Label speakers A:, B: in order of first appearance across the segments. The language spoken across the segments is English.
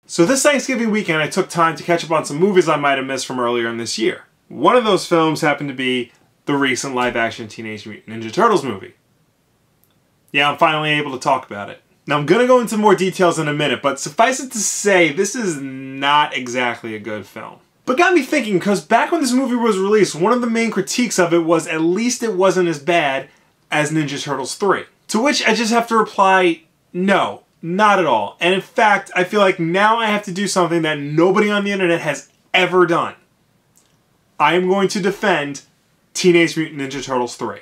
A: So this Thanksgiving weekend I took time to catch up on some movies I might have missed from earlier in this year. One of those films happened to be the recent live-action Teenage Mutant Ninja Turtles movie. Yeah, I'm finally able to talk about it. Now I'm going to go into more details in a minute, but suffice it to say, this is not exactly a good film. But got me thinking, because back when this movie was released, one of the main critiques of it was at least it wasn't as bad as Ninja Turtles 3. To which I just have to reply, no, not at all. And in fact, I feel like now I have to do something that nobody on the internet has ever done. I am going to defend Teenage Mutant Ninja Turtles 3.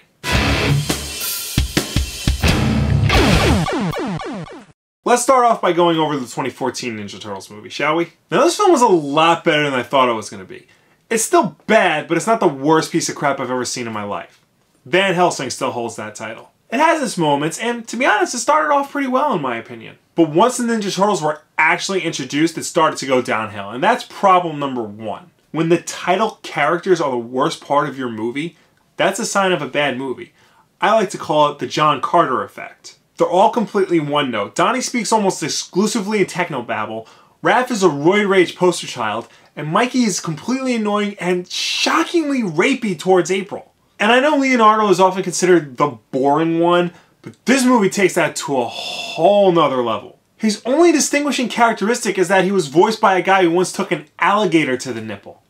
A: Let's start off by going over the 2014 Ninja Turtles movie, shall we? Now this film was a lot better than I thought it was going to be. It's still bad, but it's not the worst piece of crap I've ever seen in my life. Van Helsing still holds that title. It has its moments, and to be honest, it started off pretty well in my opinion. But once the Ninja Turtles were actually introduced, it started to go downhill, and that's problem number one. When the title characters are the worst part of your movie, that's a sign of a bad movie. I like to call it the John Carter effect. They're all completely one note. Donnie speaks almost exclusively in technobabble, Raph is a roid rage poster child, and Mikey is completely annoying and shockingly rapey towards April. And I know Leonardo is often considered the boring one, but this movie takes that to a whole nother level. His only distinguishing characteristic is that he was voiced by a guy who once took an alligator to the nipple.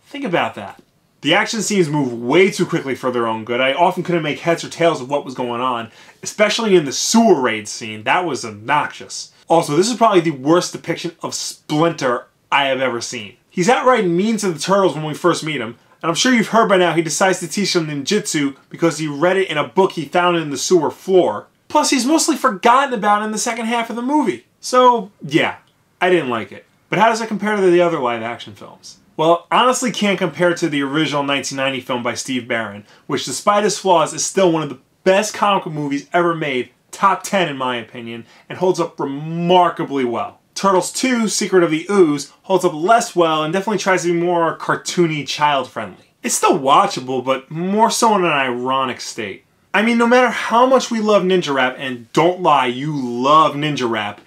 A: Think about that. The action scenes move way too quickly for their own good. I often couldn't make heads or tails of what was going on, especially in the sewer raid scene. That was obnoxious. Also, this is probably the worst depiction of Splinter I have ever seen. He's outright mean to the Turtles when we first meet him, and I'm sure you've heard by now he decides to teach them ninjutsu because he read it in a book he found in the sewer floor. Plus, he's mostly forgotten about in the second half of the movie. So, yeah, I didn't like it. But how does it compare to the other live-action films? Well, honestly can't compare to the original 1990 film by Steve Barron, which despite its flaws is still one of the best comic book movies ever made, top 10 in my opinion, and holds up remarkably well. Turtles 2, Secret of the Ooze, holds up less well and definitely tries to be more cartoony, child-friendly. It's still watchable, but more so in an ironic state. I mean, no matter how much we love Ninja Rap, and don't lie, you love Ninja Rap,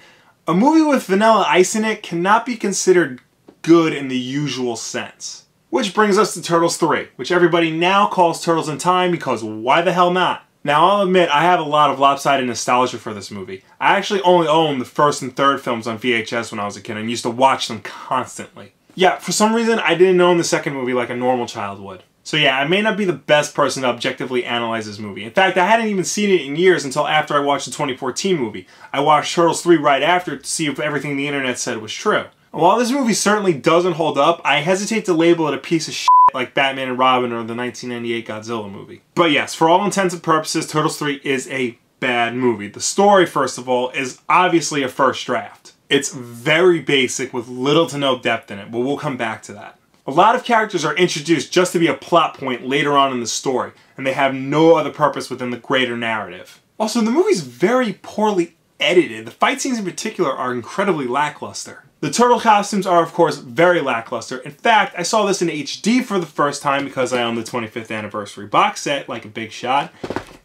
A: a movie with Vanilla Ice in it cannot be considered good in the usual sense. Which brings us to Turtles 3, which everybody now calls Turtles in Time because why the hell not? Now I'll admit I have a lot of lopsided nostalgia for this movie. I actually only owned the first and third films on VHS when I was a kid and used to watch them constantly. Yeah, for some reason I didn't own the second movie like a normal child would. So yeah, I may not be the best person to objectively analyze this movie. In fact, I hadn't even seen it in years until after I watched the 2014 movie. I watched Turtles 3 right after to see if everything the internet said was true. While this movie certainly doesn't hold up, I hesitate to label it a piece of shit like Batman and Robin or the 1998 Godzilla movie. But yes, for all intents and purposes, Turtles 3 is a bad movie. The story, first of all, is obviously a first draft. It's very basic with little to no depth in it, but we'll come back to that. A lot of characters are introduced just to be a plot point later on in the story, and they have no other purpose within the greater narrative. Also, the movie's very poorly edited. The fight scenes in particular are incredibly lackluster. The turtle costumes are, of course, very lackluster. In fact, I saw this in HD for the first time because I own the 25th anniversary box set, like a big shot.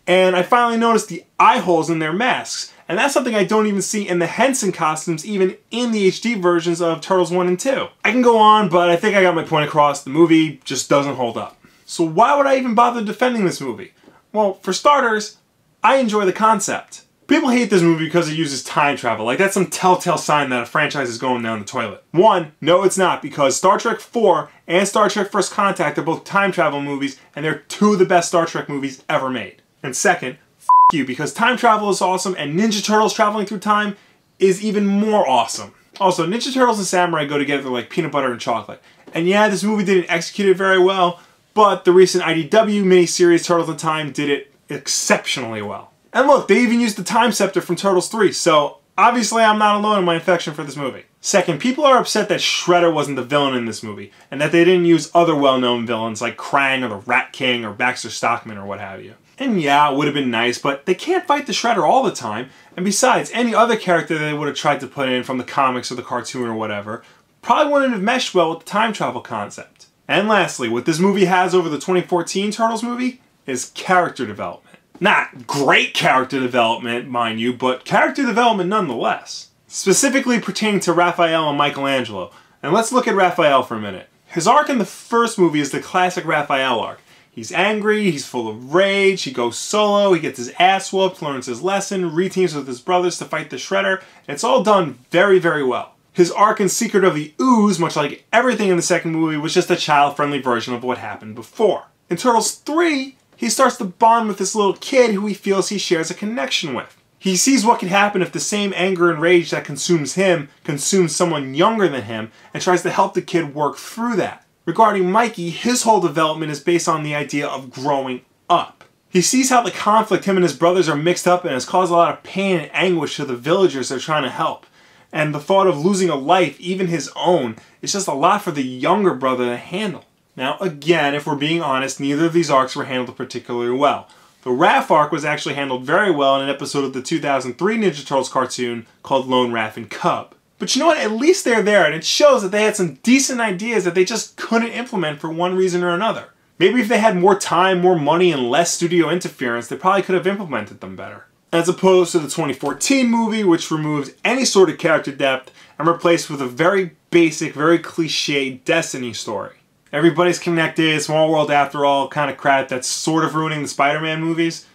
A: And I finally noticed the eye holes in their masks. And that's something I don't even see in the Henson costumes, even in the HD versions of Turtles 1 and 2. I can go on, but I think I got my point across. The movie just doesn't hold up. So why would I even bother defending this movie? Well, for starters, I enjoy the concept. People hate this movie because it uses time travel, like that's some telltale sign that a franchise is going down the toilet. One, no it's not, because Star Trek 4 and Star Trek First Contact are both time travel movies, and they're two of the best Star Trek movies ever made. And second, f*** you, because time travel is awesome, and Ninja Turtles traveling through time is even more awesome. Also, Ninja Turtles and Samurai go together like peanut butter and chocolate. And yeah, this movie didn't execute it very well, but the recent IDW miniseries Turtles in Time did it exceptionally well. And look, they even used the Time Scepter from Turtles 3, so obviously I'm not alone in my affection for this movie. Second, people are upset that Shredder wasn't the villain in this movie, and that they didn't use other well-known villains like Krang or the Rat King or Baxter Stockman or what have you. And yeah, it would have been nice, but they can't fight the Shredder all the time, and besides, any other character they would have tried to put in from the comics or the cartoon or whatever probably wouldn't have meshed well with the time travel concept. And lastly, what this movie has over the 2014 Turtles movie is character development. Not great character development, mind you, but character development nonetheless. specifically pertaining to Raphael and Michelangelo. And let's look at Raphael for a minute. His arc in the first movie is the classic Raphael arc. He's angry, he's full of rage, he goes solo, he gets his ass whooped, learns his lesson, reteams with his brothers to fight the Shredder, and it's all done very, very well. His arc in Secret of the Ooze, much like everything in the second movie, was just a child-friendly version of what happened before. In Turtles 3, he starts to bond with this little kid who he feels he shares a connection with. He sees what can happen if the same anger and rage that consumes him consumes someone younger than him, and tries to help the kid work through that. Regarding Mikey, his whole development is based on the idea of growing up. He sees how the conflict him and his brothers are mixed up and has caused a lot of pain and anguish to the villagers they're trying to help. And the thought of losing a life, even his own, is just a lot for the younger brother to handle. Now again, if we're being honest, neither of these arcs were handled particularly well. The Raph arc was actually handled very well in an episode of the 2003 Ninja Turtles cartoon called Lone Raph and Cub. But you know what, at least they're there, and it shows that they had some decent ideas that they just couldn't implement for one reason or another. Maybe if they had more time, more money, and less studio interference, they probably could have implemented them better. As opposed to the 2014 movie, which removed any sort of character depth and replaced with a very basic, very cliche Destiny story. Everybody's connected, small world after all, kind of crap that's sort of ruining the Spider-Man movies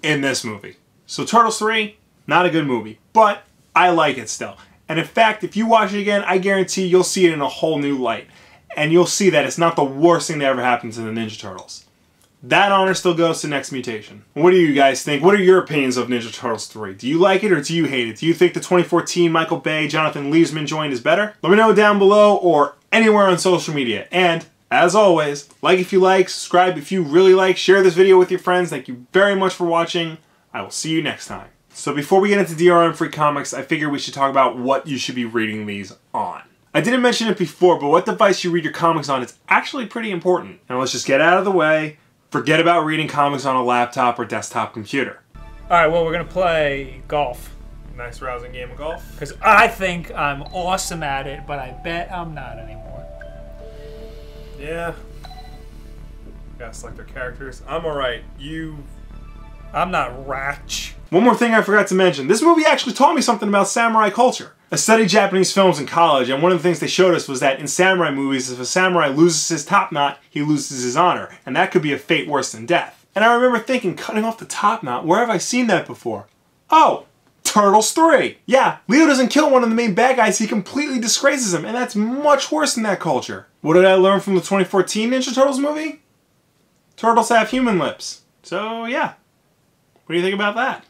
A: in this movie. So Turtles 3, not a good movie, but I like it still. And in fact, if you watch it again, I guarantee you'll see it in a whole new light. And you'll see that it's not the worst thing that ever happened to the Ninja Turtles. That honor still goes to Next Mutation. What do you guys think? What are your opinions of Ninja Turtles 3? Do you like it or do you hate it? Do you think the 2014 Michael Bay, Jonathan Leesman joint is better? Let me know down below or anywhere on social media. And as always, like if you like, subscribe if you really like, share this video with your friends. Thank you very much for watching. I will see you next time. So before we get into DRM-free comics, I figure we should talk about what you should be reading these on. I didn't mention it before, but what device you read your comics on is actually pretty important. And let's just get out of the way. Forget about reading comics on a laptop or desktop computer.
B: Alright, well, we're going to play golf.
A: Nice rousing game of golf.
B: Because I think I'm awesome at it, but I bet I'm not anymore.
A: Yeah. Gotta select their characters. I'm alright.
B: I'm not Ratch.
A: One more thing I forgot to mention. This movie actually taught me something about samurai culture. I studied Japanese films in college, and one of the things they showed us was that in samurai movies, if a samurai loses his top knot, he loses his honor, and that could be a fate worse than death. And I remember thinking, cutting off the top knot, where have I seen that before? Oh, Turtles 3! Yeah, Leo doesn't kill one of the main bad guys, he completely disgraces him, and that's much worse in that culture. What did I learn from the 2014 Ninja Turtles movie? Turtles have human lips. So yeah, what do you think about that?